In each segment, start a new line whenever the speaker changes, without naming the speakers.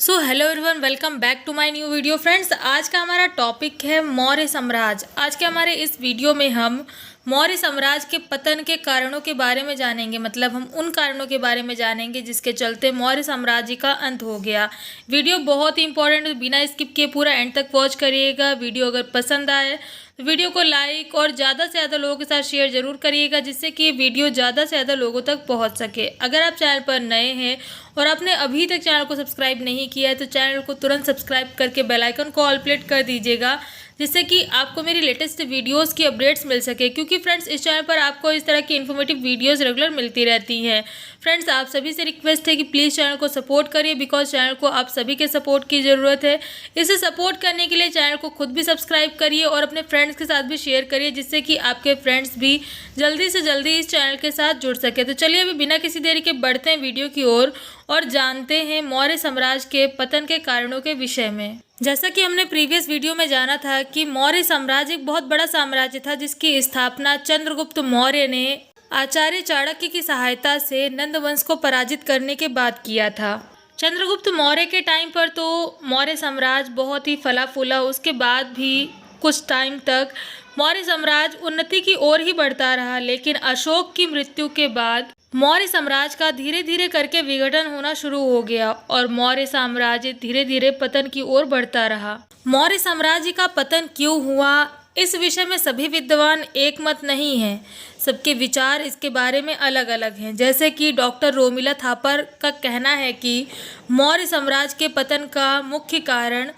So hello everyone, welcome back to my new video. Friends, आज का हमारा topic है मौर्य साम्राज्य। आज के हमारे इस वीडियो में हम मौर्य साम्राज्य के पतन के कारणों के बारे में जानेंगे। मतलब हम उन कारणों के बारे में जानेंगे जिसके चलते मौर्य साम्राज्य का अंत हो गया। वीडियो बहुत ही इंपॉर्टेंट है, बिना स्किप किए पूरा एंड तक वॉच करिएगा। वीडियो अगर पसंद आए तो वीडियो को लाइक और ज़्यादा से ज़्यादा लोगों के साथ शेयर जरूर करिएगा, जिससे कि ये वीडियो ज़्यादा से ज़्यादा लोगों तक पहुंच सके। अगर आप चैनल पर नए हैं और आपने अभी तक चैनल को सब्सक्राइब नहीं किया है तो चैनल को तुरंत सब्सक्राइब करके बेल आइकन को ऑल प्लेट कर दीजिएगा, जिससे कि आपको मेरी लेटेस्ट वीडियोस की अपडेट्स मिल सके। क्योंकि फ्रेंड्स, इस चैनल पर आपको इस तरह की इन्फॉर्मेटिव वीडियोस रेगुलर मिलती रहती हैं। फ्रेंड्स, आप सभी से रिक्वेस्ट है कि प्लीज़ चैनल को सपोर्ट करिए, बिकॉज चैनल को आप सभी के सपोर्ट की ज़रूरत है। इसे सपोर्ट करने के लिए चैनल को खुद भी सब्सक्राइब करिए और अपने फ्रेंड्स के साथ भी शेयर करिए, जिससे कि आपके फ्रेंड्स भी जल्दी से जल्दी इस चैनल के साथ जुड़ सके। तो चलिए अभी बिना किसी देरी के बढ़ते हैं वीडियो की ओर और जानते हैं मौर्य साम्राज्य के पतन के कारणों के विषय में। जैसा कि हमने प्रीवियस वीडियो में जाना था कि मौर्य साम्राज्य एक बहुत बड़ा साम्राज्य था, जिसकी स्थापना चंद्रगुप्त मौर्य ने आचार्य चाणक्य की सहायता से नंद वंश को पराजित करने के बाद किया था। चंद्रगुप्त मौर्य के टाइम पर तो मौर्य साम्राज्य बहुत ही फला फूला। उसके बाद भी कुछ टाइम तक मौर्य साम्राज्य उन्नति की ओर ही बढ़ता रहा, लेकिन अशोक की मृत्यु के बाद मौर्य साम्राज्य का धीरे धीरे करके विघटन होना शुरू हो गया और मौर्य साम्राज्य धीरे धीरे पतन की ओर बढ़ता रहा। मौर्य साम्राज्य का पतन क्यों हुआ, इस विषय में सभी विद्वान एक मत नहीं हैं। सबके विचार इसके बारे में अलग अलग हैं। जैसे कि डॉक्टर रोमिला थापर का कहना है कि मौर्य साम्राज्य के पतन का मुख्य कारण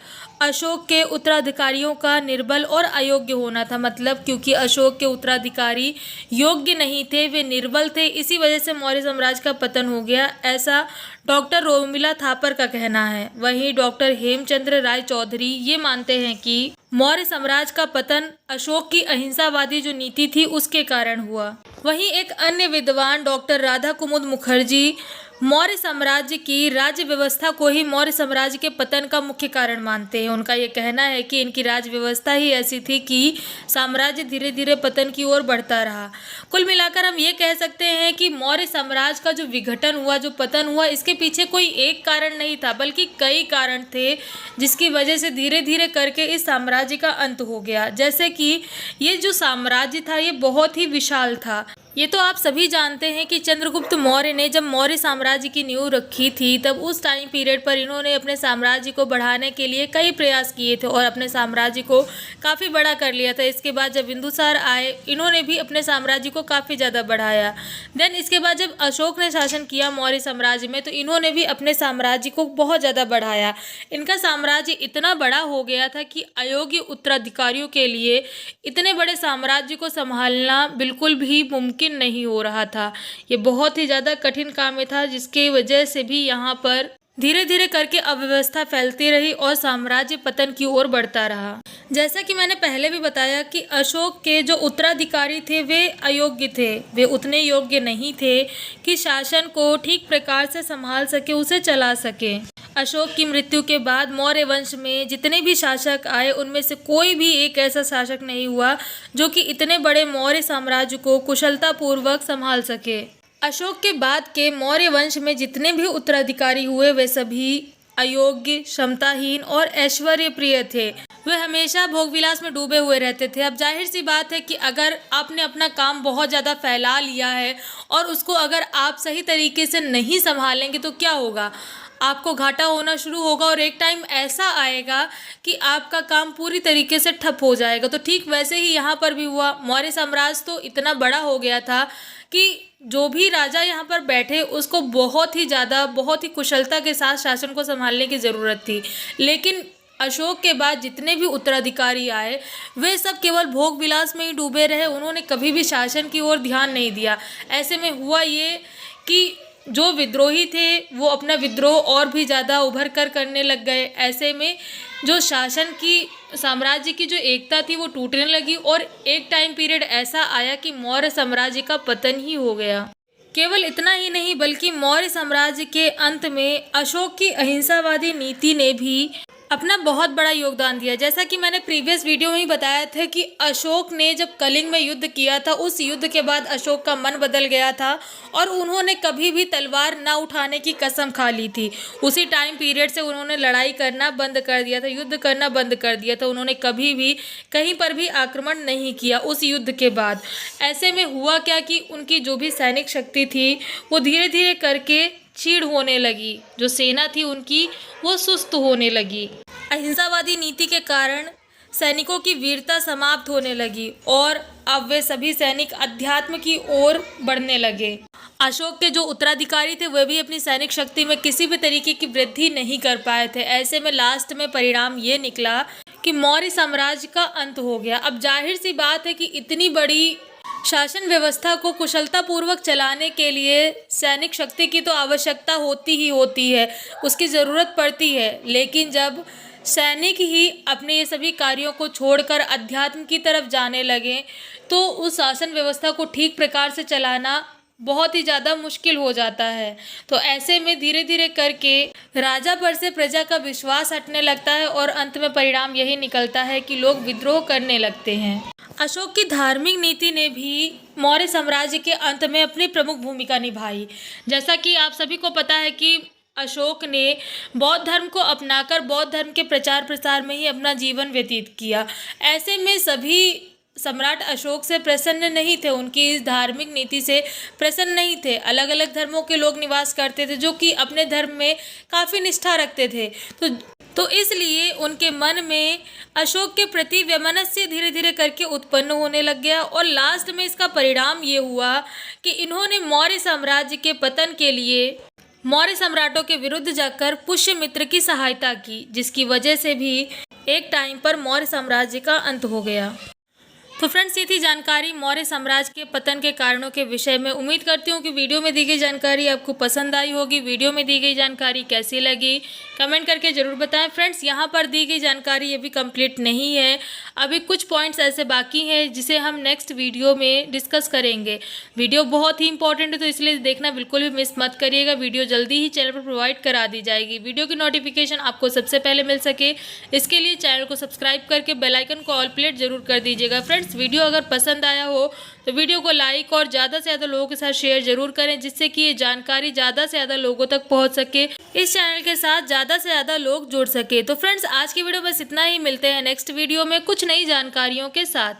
अशोक के उत्तराधिकारियों का निर्बल और अयोग्य होना था। मतलब क्योंकि अशोक के उत्तराधिकारी योग्य नहीं थे, वे निर्बल थे, इसी वजह से मौर्य साम्राज्य का पतन हो गया, ऐसा डॉक्टर रोमिला थापर का कहना है। वहीं डॉक्टर हेमचंद्र राय चौधरी ये मानते हैं कि मौर्य साम्राज्य का पतन अशोक की अहिंसावादी जो नीति थी उसके कारण हुआ। वहीं एक अन्य विद्वान डॉक्टर राधा कुमुद मुखर्जी मौर्य साम्राज्य की राज्य व्यवस्था को ही मौर्य साम्राज्य के पतन का मुख्य कारण मानते हैं। उनका ये कहना है कि इनकी राज्य व्यवस्था ही ऐसी थी कि साम्राज्य धीरे धीरे पतन की ओर बढ़ता रहा। कुल मिलाकर हम ये कह सकते हैं कि मौर्य साम्राज्य का जो विघटन हुआ, जो पतन हुआ, इसके पीछे कोई एक कारण नहीं था, बल्कि कई कारण थे, जिसकी वजह से धीरे धीरे करके इस साम्राज्य का अंत हो गया। जैसे कि ये जो साम्राज्य था ये बहुत ही विशाल था। ये तो आप सभी जानते हैं कि चंद्रगुप्त मौर्य ने जब मौर्य साम्राज्य की नींव रखी थी, तब उस टाइम पीरियड पर इन्होंने अपने साम्राज्य को बढ़ाने के लिए कई प्रयास किए थे और अपने साम्राज्य को काफ़ी बड़ा कर लिया था। इसके बाद जब बिंदुसार आए, इन्होंने भी अपने साम्राज्य को काफ़ी ज़्यादा बढ़ाया। देन इसके बाद जब अशोक ने शासन किया मौर्य साम्राज्य में, तो इन्होंने भी अपने साम्राज्य को बहुत ज़्यादा बढ़ाया। इनका साम्राज्य इतना बड़ा हो गया था कि अयोग्य उत्तराधिकारियों के लिए इतने बड़े साम्राज्य को संभालना बिल्कुल भी मुमकिन नहीं हो रहा था। ये बहुत ही ज़्यादा कठिन काम था, जिसके वजह से भी यहाँ पर धीरे धीरे करके अव्यवस्था फैलती रही और साम्राज्य पतन की ओर बढ़ता रहा। जैसा कि मैंने पहले भी बताया कि अशोक के जो उत्तराधिकारी थे वे अयोग्य थे, वे उतने योग्य नहीं थे कि शासन को ठीक प्रकार से संभाल सके, उसे चला सके। अशोक की मृत्यु के बाद मौर्य वंश में जितने भी शासक आए, उनमें से कोई भी एक ऐसा शासक नहीं हुआ जो कि इतने बड़े मौर्य साम्राज्य को कुशलतापूर्वक संभाल सके। अशोक के बाद के मौर्य वंश में जितने भी उत्तराधिकारी हुए वे सभी अयोग्य, क्षमताहीन और ऐश्वर्य प्रिय थे। वे हमेशा भोगविलास में डूबे हुए रहते थे। अब जाहिर सी बात है कि अगर आपने अपना काम बहुत ज़्यादा फैला लिया है और उसको अगर आप सही तरीके से नहीं संभालेंगे तो क्या होगा, आपको घाटा होना शुरू होगा और एक टाइम ऐसा आएगा कि आपका काम पूरी तरीके से ठप हो जाएगा। तो ठीक वैसे ही यहाँ पर भी हुआ। मौर्य साम्राज्य तो इतना बड़ा हो गया था कि जो भी राजा यहाँ पर बैठे उसको बहुत ही कुशलता के साथ शासन को संभालने की ज़रूरत थी। लेकिन अशोक के बाद जितने भी उत्तराधिकारी आए वे सब केवल भोग विलास में ही डूबे रहे। उन्होंने कभी भी शासन की ओर ध्यान नहीं दिया। ऐसे में हुआ ये कि जो विद्रोही थे वो अपना विद्रोह और भी ज़्यादा उभर कर करने लग गए। ऐसे में जो शासन की साम्राज्य की जो एकता थी वो टूटने लगी और एक टाइम पीरियड ऐसा आया कि मौर्य साम्राज्य का पतन ही हो गया। केवल इतना ही नहीं, बल्कि मौर्य साम्राज्य के अंत में अशोक की अहिंसावादी नीति ने भी अपना बहुत बड़ा योगदान दिया। जैसा कि मैंने प्रीवियस वीडियो में ही बताया था कि अशोक ने जब कलिंग में युद्ध किया था, उस युद्ध के बाद अशोक का मन बदल गया था और उन्होंने कभी भी तलवार ना उठाने की कसम खा ली थी। उसी टाइम पीरियड से उन्होंने लड़ाई करना बंद कर दिया था, युद्ध करना बंद कर दिया था। उन्होंने कभी भी कहीं पर भी आक्रमण नहीं किया उस युद्ध के बाद। ऐसे में हुआ क्या कि उनकी जो भी सैनिक शक्ति थी वो धीरे धीरे करके चीड़ होने लगी, जो सेना थी उनकी वो सुस्त होने लगी। अहिंसावादी नीति के कारण सैनिकों की वीरता समाप्त होने लगी और अब वे सभी सैनिक अध्यात्म की ओर बढ़ने लगे। अशोक के जो उत्तराधिकारी थे वे भी अपनी सैनिक शक्ति में किसी भी तरीके की वृद्धि नहीं कर पाए थे। ऐसे में लास्ट में परिणाम ये निकला कि मौर्य साम्राज्य का अंत हो गया। अब जाहिर सी बात है कि इतनी बड़ी शासन व्यवस्था को कुशलतापूर्वक चलाने के लिए सैनिक शक्ति की तो आवश्यकता होती ही होती है, उसकी ज़रूरत पड़ती है। लेकिन जब सैनिक ही अपने ये सभी कार्यों को छोड़कर अध्यात्म की तरफ जाने लगे तो उस शासन व्यवस्था को ठीक प्रकार से चलाना बहुत ही ज़्यादा मुश्किल हो जाता है। तो ऐसे में धीरे धीरे करके राजा पर से प्रजा का विश्वास हटने लगता है और अंत में परिणाम यही निकलता है कि लोग विद्रोह करने लगते हैं। अशोक की धार्मिक नीति ने भी मौर्य साम्राज्य के अंत में अपनी प्रमुख भूमिका निभाई। जैसा कि आप सभी को पता है कि अशोक ने बौद्ध धर्म को अपनाकर बौद्ध धर्म के प्रचार प्रसार में ही अपना जीवन व्यतीत किया। ऐसे में सभी सम्राट अशोक से प्रसन्न नहीं थे, उनकी इस धार्मिक नीति से प्रसन्न नहीं थे। अलग अलग धर्मों के लोग निवास करते थे जो कि अपने धर्म में काफ़ी निष्ठा रखते थे। तो इसलिए उनके मन में अशोक के प्रति वैमनस्य धीरे धीरे करके उत्पन्न होने लग गया और लास्ट में इसका परिणाम ये हुआ कि इन्होंने मौर्य साम्राज्य के पतन के लिए मौर्य सम्राटों के विरुद्ध जाकर पुष्यमित्र की सहायता की, जिसकी वजह से भी एक टाइम पर मौर्य साम्राज्य का अंत हो गया। तो फ्रेंड्स, ये थी जानकारी मौर्य साम्राज्य के पतन के कारणों के विषय में। उम्मीद करती हूँ कि वीडियो में दी गई जानकारी आपको पसंद आई होगी। वीडियो में दी गई जानकारी कैसी लगी कमेंट करके ज़रूर बताएं। फ्रेंड्स, यहाँ पर दी गई जानकारी अभी कंप्लीट नहीं है, अभी कुछ पॉइंट्स ऐसे बाकी हैं जिसे हम नेक्स्ट वीडियो में डिस्कस करेंगे। वीडियो बहुत ही इंपॉर्टेंट है तो इसलिए देखना बिल्कुल भी मिस मत करिएगा। वीडियो जल्दी ही चैनल पर प्रोवाइड करा दी जाएगी। वीडियो की नोटिफिकेशन आपको सबसे पहले मिल सके इसके लिए चैनल को सब्सक्राइब करके बेल आइकन को ऑल प्लेट जरूर कर दीजिएगा। फ्रेंड्स, वीडियो अगर पसंद आया हो तो वीडियो को लाइक और ज़्यादा से ज़्यादा लोगों के साथ शेयर जरूर करें, जिससे कि ये जानकारी ज़्यादा से ज़्यादा लोगों तक पहुंच सके, इस चैनल के साथ ज़्यादा से ज़्यादा लोग जुड़ सके। तो फ्रेंड्स, आज की वीडियो बस इतना ही। मिलते हैं नेक्स्ट वीडियो में कुछ नई जानकारियों के साथ।